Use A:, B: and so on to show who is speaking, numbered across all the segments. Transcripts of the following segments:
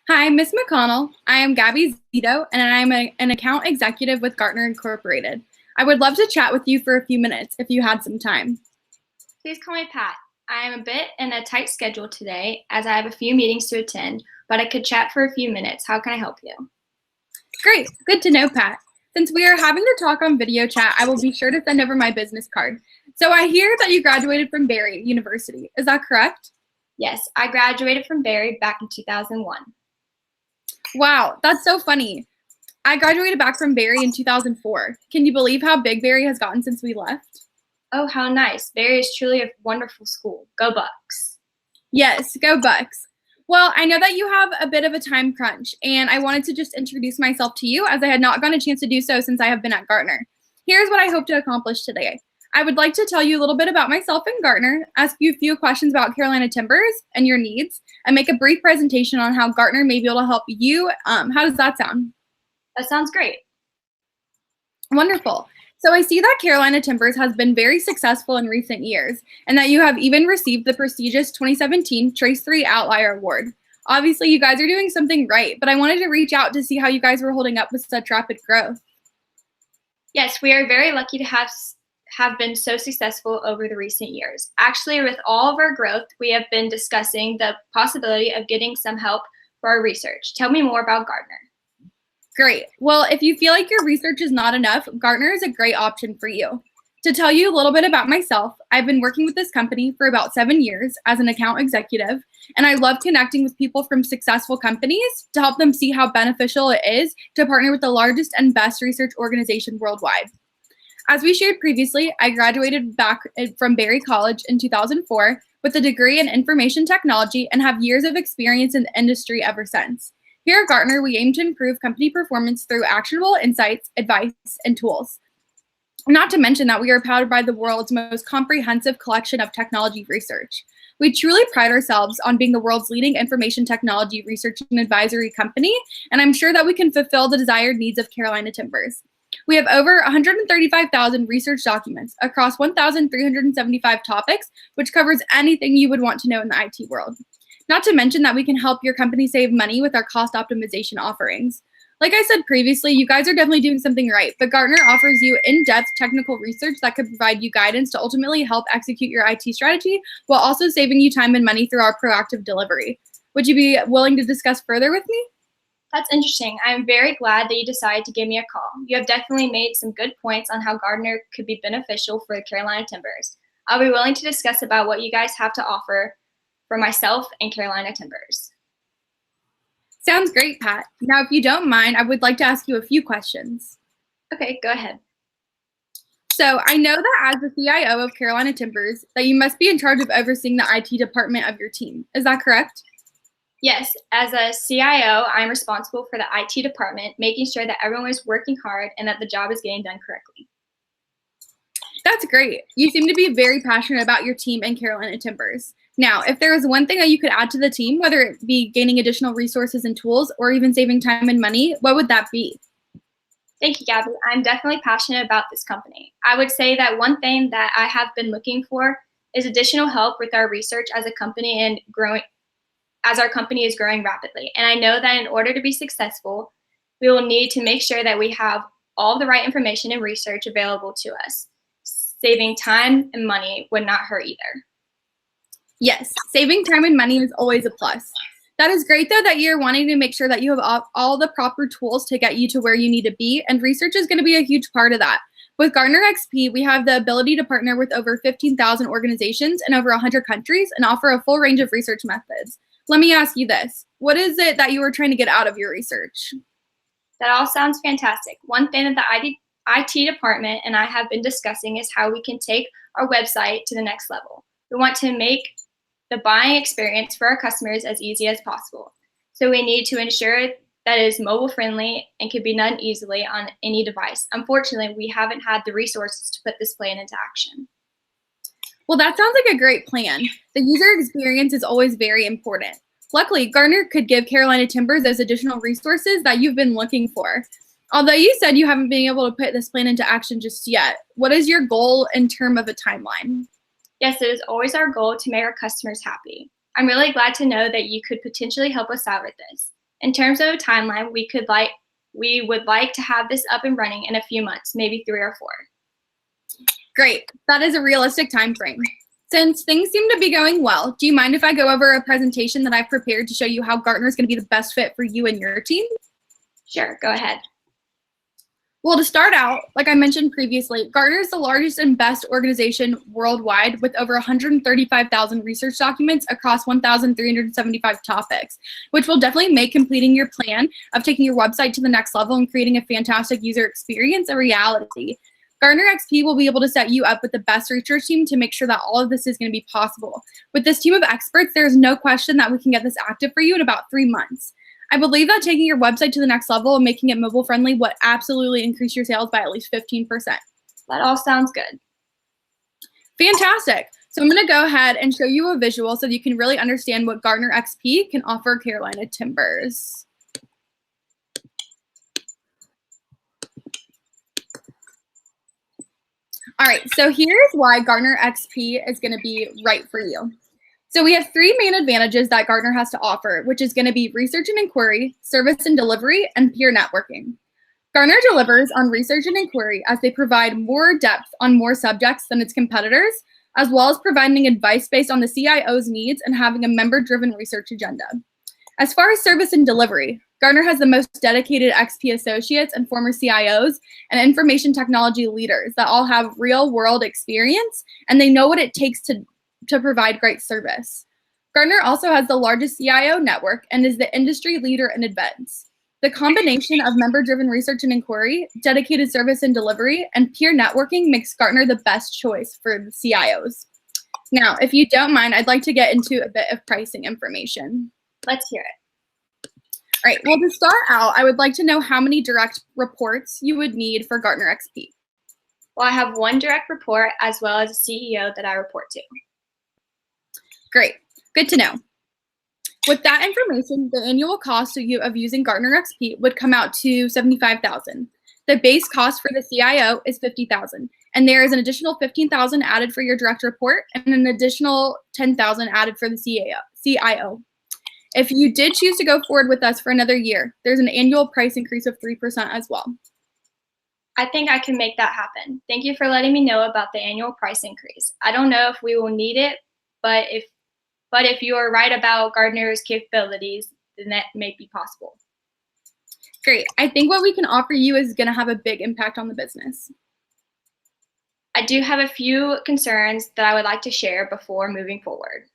A: Hi, Ms. McConnell. I am Gabby Zito, and I am an account executive with Gartner Incorporated. I would love to chat with you for a few minutes if you had some time.
B: Please call me Pat. I am a bit in a tight schedule today as I have a few meetings to attend, but I could chat for a few minutes. How can I help you?
A: Great, good to know, Pat. Since we are having to talk on video chat, I will be sure to send over my business card. So I hear that you graduated from Barry University. Is that correct?
B: Yes, I graduated from Barry back in 2001.
A: Wow, that's so funny. I graduated back from Barry in 2004. Can you believe how big Barry has gotten since we left?
B: Oh, how nice. Barry is truly a wonderful school. Go Bucks.
A: Yes, go Bucks. Well, I know that you have a bit of a time crunch, and I wanted to just introduce myself to you as I had not gotten a chance to do so since I have been at Gartner. Here's what I hope to accomplish today. I would like to tell you a little bit about myself and Gartner, ask you a few questions about Carolina Timbers and your needs, and make a brief presentation on how Gartner may be able to help you. How does that sound?
B: That sounds great.
A: Wonderful. So I see that Carolina Timbers has been very successful in recent years, and that you have even received the prestigious 2017 Trace3 Outlier Award. Obviously, you guys are doing something right, but I wanted to reach out to see how you guys were holding up with such rapid growth.
B: Yes, we are very lucky to have been so successful over the recent years. Actually, with all of our growth, we have been discussing the possibility of getting some help for our research. Tell me more about Gartner.
A: Great. Well, if you feel like your research is not enough, Gartner is a great option for you. To tell you a little bit about myself, I've been working with this company for about 7 years as an account executive, and I love connecting with people from successful companies to help them see how beneficial it is to partner with the largest and best research organization worldwide. As we shared previously, I graduated back from Barry College in 2004 with a degree in information technology and have years of experience in the industry ever since. Here at Gartner, we aim to improve company performance through actionable insights, advice, and tools. Not to mention that we are powered by the world's most comprehensive collection of technology research. We truly pride ourselves on being the world's leading information technology research and advisory company, and I'm sure that we can fulfill the desired needs of Carolina Timbers. We have over 135,000 research documents across 1,375 topics, which covers anything you would want to know in the IT world. Not to mention that we can help your company save money with our cost optimization offerings. Like I said previously, you guys are definitely doing something right, but Gartner offers you in-depth technical research that could provide you guidance to ultimately help execute your IT strategy while also saving you time and money through our proactive delivery. Would you be willing to discuss further with me?
B: That's interesting. I'm very glad that you decided to give me a call. You have definitely made some good points on how Gartner could be beneficial for the Carolina Timbers. I'll be willing to discuss about what you guys have to offer for myself and Carolina Timbers.
A: Sounds great, Pat. Now, if you don't mind, I would like to ask you a few questions.
B: Okay, go ahead.
A: So I know that as the CIO of Carolina Timbers, that you must be in charge of overseeing the IT department of your team. Is that correct?
B: Yes, as a CIO, I'm responsible for the IT department, making sure that everyone is working hard and that the job is getting done correctly.
A: That's great. You seem to be very passionate about your team and Carolina Timbers. Now, if there is one thing that you could add to the team, whether it be gaining additional resources and tools or even saving time and money, what would that be?
B: Thank you, Gabby. I'm definitely passionate about this company. I would say that one thing that I have been looking for is additional help with our research as a company and growing as our company is growing rapidly. And I know that in order to be successful, we will need to make sure that we have all the right information and research available to us. Saving time and money would not hurt either.
A: Yes, saving time and money is always a plus. That is great, though, that you're wanting to make sure that you have all the proper tools to get you to where you need to be, and research is going to be a huge part of that. With Gartner XP, we have the ability to partner with over 15,000 organizations in over 100 countries and offer a full range of research methods. Let me ask you this. What is it that you were trying to get out of your research?
B: That all sounds fantastic. One thing that the IT department and I have been discussing is how we can take our website to the next level. We want to make the buying experience for our customers as easy as possible. So we need to ensure that it is mobile friendly and can be done easily on any device. Unfortunately, we haven't had the resources to put this plan into action.
A: Well, that sounds like a great plan. The user experience is always very important. Luckily, Gartner could give Carolina Timbers those additional resources that you've been looking for. Although you said you haven't been able to put this plan into action just yet, what is your goal in terms of a timeline?
B: Yes, it is always our goal to make our customers happy. I'm really glad to know that you could potentially help us out with this. In terms of a timeline, we would like to have this up and running in a few months, maybe 3 or 4.
A: Great. That is a realistic time frame. Since things seem to be going well, do you mind if I go over a presentation that I've prepared to show you how Gartner is going to be the best fit for you and your team?
B: Sure, go ahead.
A: Well, to start out, like I mentioned previously, Gartner is the largest and best organization worldwide with over 135,000 research documents across 1,375 topics, which will definitely make completing your plan of taking your website to the next level and creating a fantastic user experience a reality. Gartner XP will be able to set you up with the best research team to make sure that all of this is going to be possible. With this team of experts, there's no question that we can get this active for you in about 3 months. I believe that taking your website to the next level and making it mobile friendly would absolutely increase your sales by at least 15%.
B: That all sounds good.
A: Fantastic. So I'm going to go ahead and show you a visual so that you can really understand what Gartner XP can offer Carolina Timbers. All right, so here's why Gartner XP is going to be right for you. So we have 3 main advantages that Gartner has to offer, which is going to be research and inquiry, service and delivery, and peer networking. Gartner delivers on research and inquiry as they provide more depth on more subjects than its competitors, as well as providing advice based on the CIO's needs and having a member-driven research agenda. As far as service and delivery, Gartner has the most dedicated XP associates and former CIOs and information technology leaders that all have real-world experience, and they know what it takes to provide great service. Gartner also has the largest CIO network and is the industry leader in events. The combination of member-driven research and inquiry, dedicated service and delivery, and peer networking makes Gartner the best choice for the CIOs. Now, if you don't mind, I'd like to get into a bit of pricing information.
B: Let's hear it.
A: All right, well, to start out, I would like to know how many direct reports you would need for Gartner XP.
B: Well, I have 1 direct report as well as a CEO that I report to.
A: Great, good to know. With that information, the annual cost of using Gartner XP would come out to $75,000. The base cost for the CIO is $50,000, and there is an additional $15,000 added for your direct report and an additional $10,000 added for the CIO. If you did choose to go forward with us for another year, there's an annual price increase of 3% as well.
B: I think I can make that happen. Thank you for letting me know about the annual price increase. I don't know if we will need it, but if you are right about Gartner's capabilities, then that may be possible.
A: Great. I think what we can offer you is going to have a big impact on the business.
B: I do have a few concerns that I would like to share before moving forward.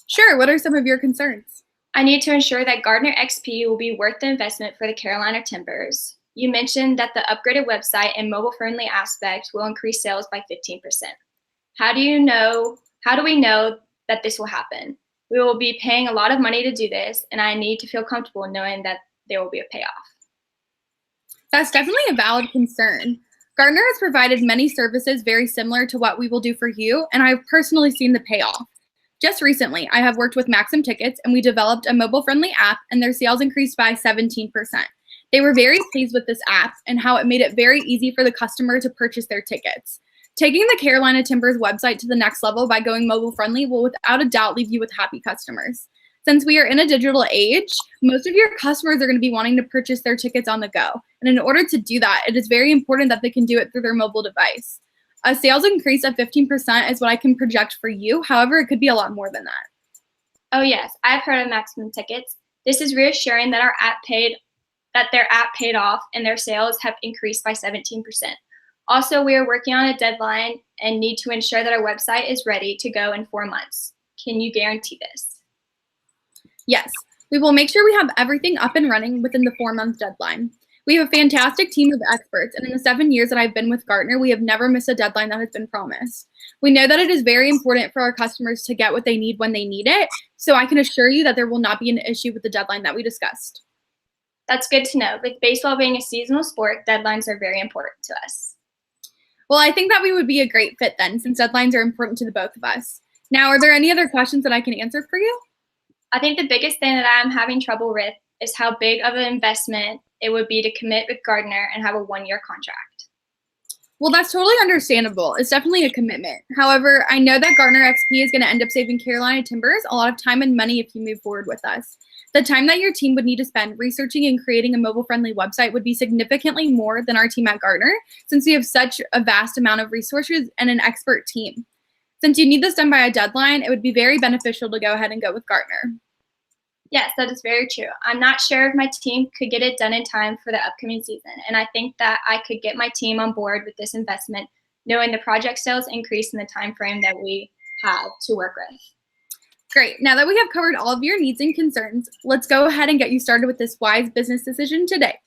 A: Sure. What are some of your concerns?
B: I need to ensure that Gartner XP will be worth the investment for the Carolina Timbers. You mentioned that the upgraded website and mobile-friendly aspect will increase sales by 15%. How do we know that this will happen? We will be paying a lot of money to do this, and I need to feel comfortable knowing that there will be a payoff.
A: That's definitely a valid concern. Gartner has provided many services very similar to what we will do for you, and I've personally seen the payoff. Just recently, I have worked with Maxim Tickets, and we developed a mobile-friendly app, and their sales increased by 17%. They were very pleased with this app and how it made it very easy for the customer to purchase their tickets. Taking the Carolina Timbers website to the next level by going mobile-friendly will without a doubt leave you with happy customers. Since we are in a digital age, most of your customers are going to be wanting to purchase their tickets on the go. And in order to do that, it is very important that they can do it through their mobile device. A sales increase of 15% is what I can project for you. However, it could be a lot more than that.
B: Oh yes, I've heard of Maximum Tickets. This is reassuring that their app paid off and their sales have increased by 17%. Also, we are working on a deadline and need to ensure that our website is ready to go in 4 months. Can you guarantee this?
A: Yes, we will make sure we have everything up and running within the 4-month deadline. We have a fantastic team of experts, and in the 7 years that I've been with Gartner, we have never missed a deadline that has been promised. We know that it is very important for our customers to get what they need when they need it, so I can assure you that there will not be an issue with the deadline that we discussed.
B: That's good to know. With baseball being a seasonal sport, deadlines are very important to us.
A: Well, I think that we would be a great fit then, since deadlines are important to the both of us. Now, are there any other questions that I can answer for you?
B: I think the biggest thing that I'm having trouble with is how big of an investment it would be to commit with Gartner and have a 1-year contract.
A: Well, that's totally understandable. It's definitely a commitment. However, I know that Gartner XP is going to end up saving Carolina Timbers a lot of time and money if you move forward with us. The time that your team would need to spend researching and creating a mobile-friendly website would be significantly more than our team at Gartner, since we have such a vast amount of resources and an expert team. Since you need this done by a deadline, it would be very beneficial to go ahead and go with Gartner.
B: Yes, that is very true. I'm not sure if my team could get it done in time for the upcoming season, and I think that I could get my team on board with this investment, knowing the project sales increase in the time frame that we have to work with.
A: Great. Now that we have covered all of your needs and concerns, let's go ahead and get you started with this wise business decision today.